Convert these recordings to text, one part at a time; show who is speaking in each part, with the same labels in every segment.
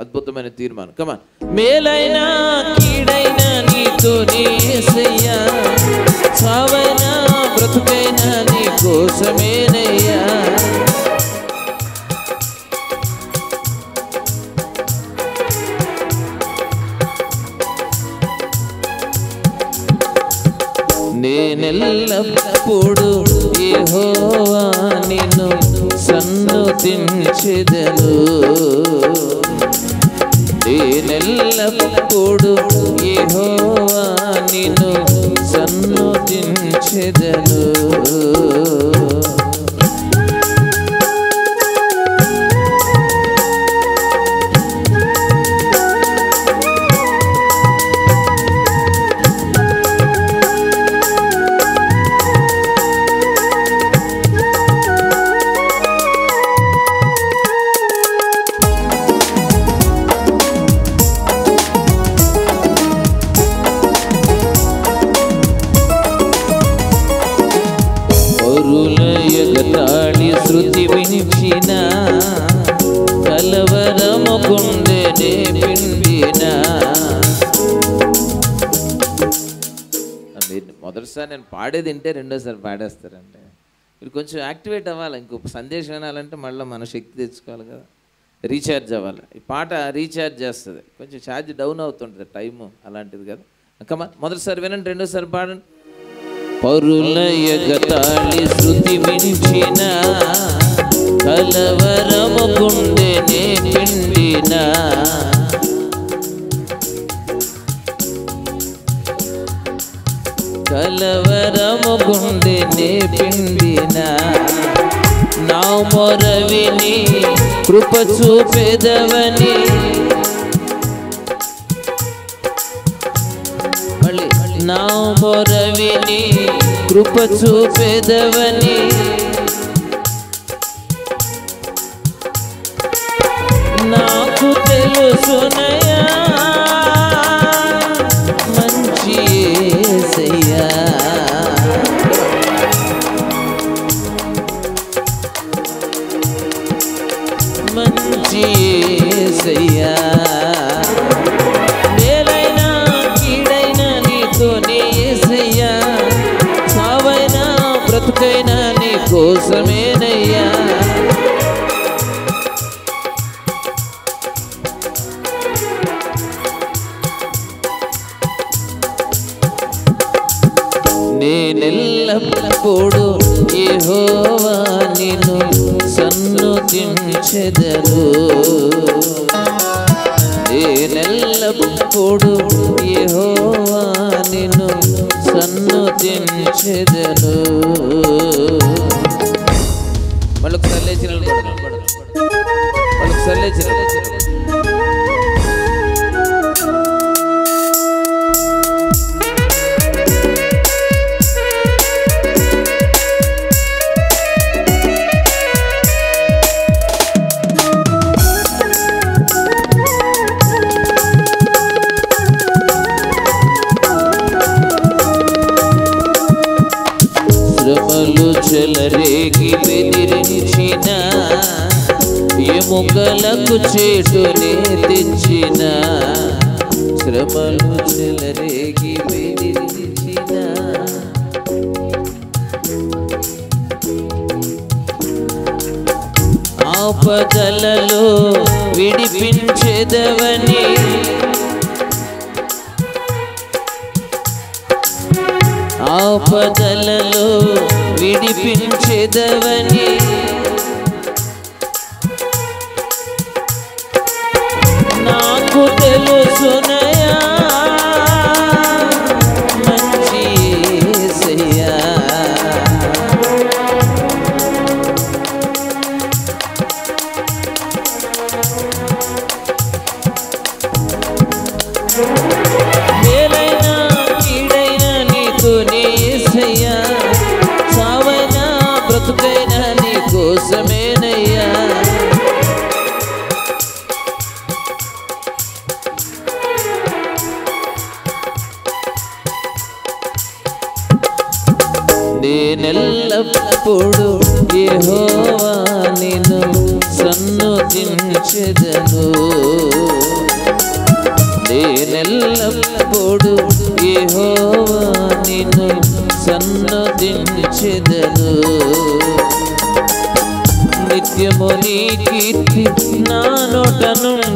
Speaker 1: అద్భుతమైన తీర్మానం. కమాన్. మేలైనా కీడైనా నీతోనే యేసయ్యా, సావైనా బ్రతుకైనా నీ కోసమేనయ్యా. నేనెల్లప్పుడు యెహోవా నిన్ను సన్నుతించెదను. నేనెల్లప్పుడు యెహోవా నిన్ను సన్నుతించెదను. ఎగతాళి శృతి వినిచిన కలవరము గుండెనే పిండిన. మీరు మొదటిసారి నేను పాడేది వింటే రెండోసారి పాడేస్తారంటే మీరు కొంచెం యాక్టివేట్ అవ్వాలి. ఇంకొక సందేశం వినాలంటే మళ్ళీ మన శక్తి తెచ్చుకోవాలి కదా, రీఛార్జ్ అవ్వాలి. ఈ పాట రీఛార్జ్ చేస్తుంది, కొంచెం ఛార్జ్ డౌన్ అవుతుంటుంది టైము అలాంటిది కదా. కమా మొదటిసారి వినండి, రెండోసారి పాడండి. పరుల ఎగతాళి శృతి వినిచిన కలవరము గుండెనే పిండిన. కలవరము గుండెనే పిండిన. నా మొర విని కృప చూపెదవని, నా మొర విని కృప చూపెదవని, నాకు తెలుసునయ్యా మంచి యేసయ్యా. మంచి యేసయ్యా. బ్రతుకైనా నీ కోసమేనయ్యా. నేనెల్లప్పుడు యెహోవా నిన్ను సన్నుతించెదను. నేనెల్లప్పుడు యెహోవా నిన్ను సన్నుతించెదను. వాళ్ళొకసారి లేచిన వాళ్ళొకసారి లేచిన శ్రమలు చెలరేగి బెదిరించిన, ఎముకలకు చేటునే తెచ్చిన. శ్రమలు చెలరేగి బెదిరించిన, ఆపదలలో విడిపించెదవని, ఆపదలలో విడిపించెదవని, నాకు తెలుసునయ్యా మంచి యేసయ్యా. మేలైనా కీడైనా నీతోనే యేసయ్యా, సావైనా బ్రతుకైనా నీ కోసమేనయ్యా. నేనెల్లప్పుడు యెహోవా నిన్ను సన్నుతించెదను.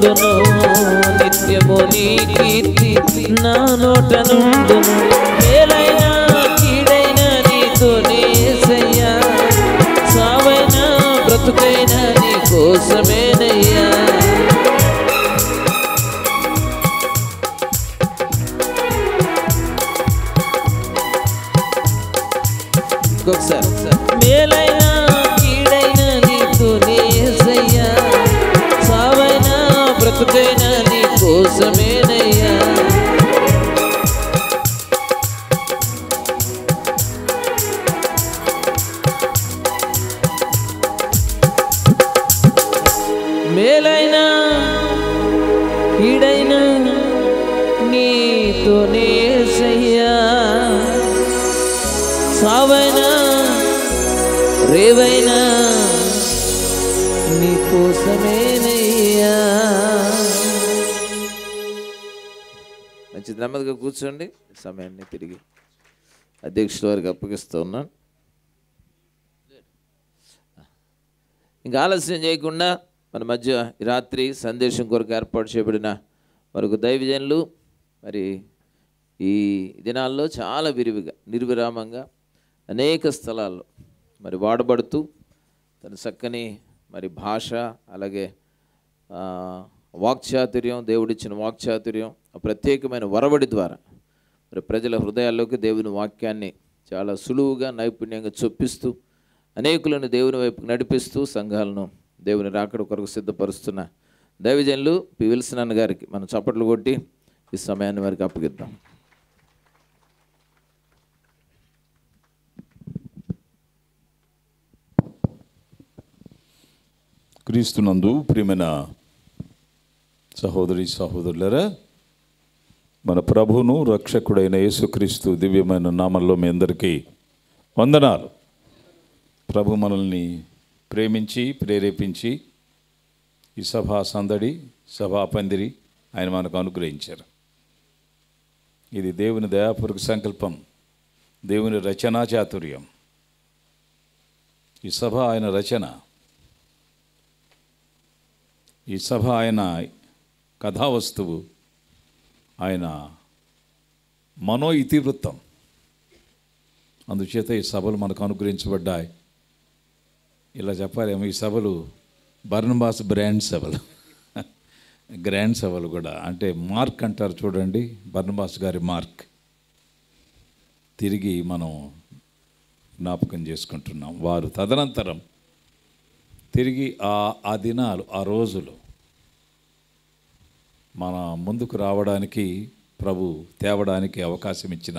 Speaker 1: నుండును, నిత్యము నీ కీర్తి నా నోట నుండును. మేలైనా కీడైనా నీతోనే యేసయ్యా, సావైనా బ్రతుకైనా నీ కోసమేనయ్యా. మేలైనా కీడైనా నీతోనే యేసయ్యా, సావైనా బ్రతుకైనా నీ కోసమేనయ్యా. మేలైనా కీడైనా నీతోనే యేసయ్యా, సావైనా రేవైనా నీ కోసమేనయ్యా. మంచి నెమ్మదిగా కూర్చోండి. సమయాన్ని తిరిగి అధ్యక్షుల వారికి అప్పగిస్తూ ఉన్నాను. ఇంకా ఆలస్యం చేయకుండా మన మధ్య ఈ రాత్రి సందేశం కొరకు ఏర్పాటు చేయబడిన మరొక దైవజనులు మరి ఈ దినాల్లో చాలా విరివిగా నిర్విరామంగా అనేక స్థలాల్లో మరి వాడబడుతూ తన చక్కని మరి భాష, అలాగే వాక్చాతుర్యం, దేవుడిచ్చిన వాక్చాతుర్యం, ప్రత్యేకమైన వరవడి ద్వారా మరి ప్రజల హృదయాల్లోకి దేవుని వాక్యాన్ని చాలా సులువుగా నైపుణ్యంగా చొప్పిస్తూ అనేకులను దేవుని వైపు నడిపిస్తూ సంఘాలను దేవుని రాకడ కొరకు సిద్ధపరుస్తున్న దైవజనులు పి. విల్సన్ అన్న గారికి మనం చప్పట్లు కొట్టి ఈ సమయాన్ని వారికి అప్పగిద్దాం.
Speaker 2: క్రీస్తునందు ప్రియమైన సహోదరి సహోదరులరా, మన ప్రభువును రక్షకుడైన యేసుక్రీస్తు దివ్యమైన నామంలో మీ అందరికీ వందనాలు. ప్రభు మనల్ని ప్రేమించి ప్రేరేపించి ఈ సభా సందడి, సభా పందిరి ఆయన మనకు అనుగ్రహించారు. ఇది దేవుని దయాపూర్వక సంకల్పం, దేవుని రచనా చాతుర్యం. ఈ సభ ఆయన రచన, ఈ సభ ఆయన కథావస్తువు, ఆయన మనో ఇతివృత్తం. అందుచేత ఈ సభలు మనకు అనుగ్రహించబడ్డాయి. ఇలా చెప్పాలేమో, ఈ సభలు బర్నబాస్ బ్రాండ్ సభలు, గ్రాండ్ సభలు కూడా. అంటే మార్క్ అంటారు చూడండి, బర్నబాస్ గారి మార్క్ తిరిగి మనం జ్ఞాపకం చేసుకుంటున్నాం. వారు తదనంతరం తిరిగి ఆ దినాలు, ఆ రోజులు మన ముందుకు రావడానికి ప్రభు తేవడానికి అవకాశం ఇచ్చిన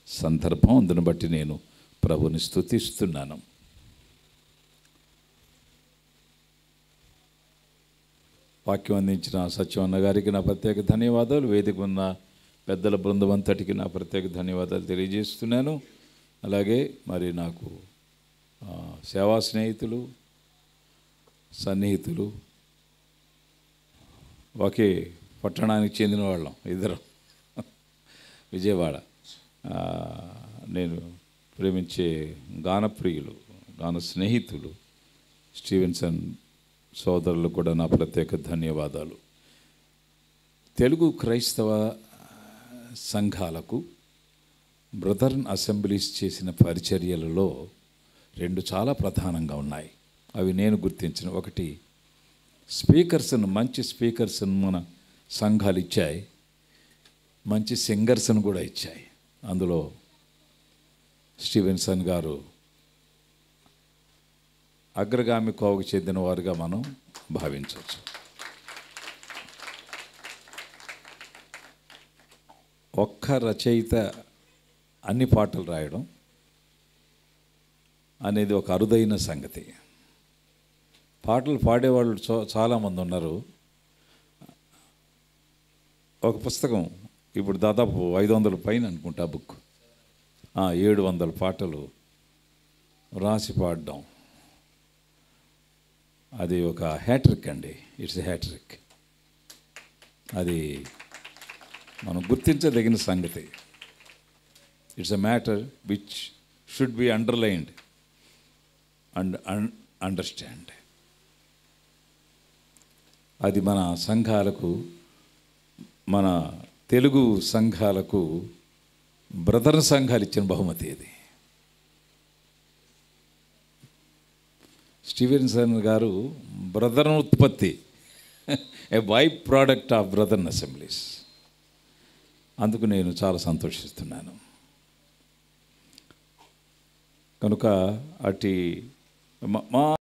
Speaker 2: సందర్భం. అందును బట్టి నేను ప్రభుని స్తుతిస్తున్నాను. వాక్యం అందించిన సత్యవన్న గారికి నా ప్రత్యేక ధన్యవాదాలు. వేదిక ఉన్న పెద్దల బృందం అంతటికి నా ప్రత్యేక ధన్యవాదాలు తెలియజేస్తున్నాను. అలాగే మరి నాకు సేవా స్నేహితులు, సన్నిహితులు, ఒకే పట్టణానికి చెందిన వాళ్ళం ఇద్దరం, విజయవాడ. నేను ప్రేమించే గానప్రియులు, గాన స్నేహితులు స్టీవెన్సన్ సోదరులు కూడా నా ప్రత్యేక ధన్యవాదాలు. తెలుగు క్రైస్తవ సంఘాలకు బ్రదర్న్ అసెంబ్లీస్ చేసిన పరిచర్యలలో రెండు చాలా ప్రధానంగా ఉన్నాయి. అవి నేను గుర్తించిన, ఒకటి స్పీకర్స్ను, మంచి స్పీకర్స్ను మన సంఘాలు ఇచ్చాయి, మంచి సింగర్స్ను కూడా ఇచ్చాయి. అందులో స్టీవెన్సన్ గారు అగ్రగామి కోవకు చెందిన వారుగా మనం భావించవచ్చు. ఒక్క రచయిత అన్ని పాటలు రాయడం అనేది ఒక అరుదైన సంగతి. పాటలు పాడేవాళ్ళు చాలామంది ఉన్నారు. ఒక పుస్తకం ఇప్పుడు దాదాపు 500 పైన అనుకుంటా బుక్, 700 పాటలు రాసి పాడడం, అది ఒక హ్యాట్రిక్ అండి. It's a hattrick. అది మనం గుర్తించదగిన సంగతి. It's a matter which should be underlined and understand. అది మన సంఘాలకు, మన తెలుగు సంఘాలకు బ్రదర్ సంఘాలు ఇచ్చిన బహుమతి ఇది. స్టీవెన్సన్ గారు బ్రదర్ ఉత్పత్తి, a by product of brother assemblies. అందుకు నేను చాలా సంతోషిస్తున్నాను. కనుక అటు మా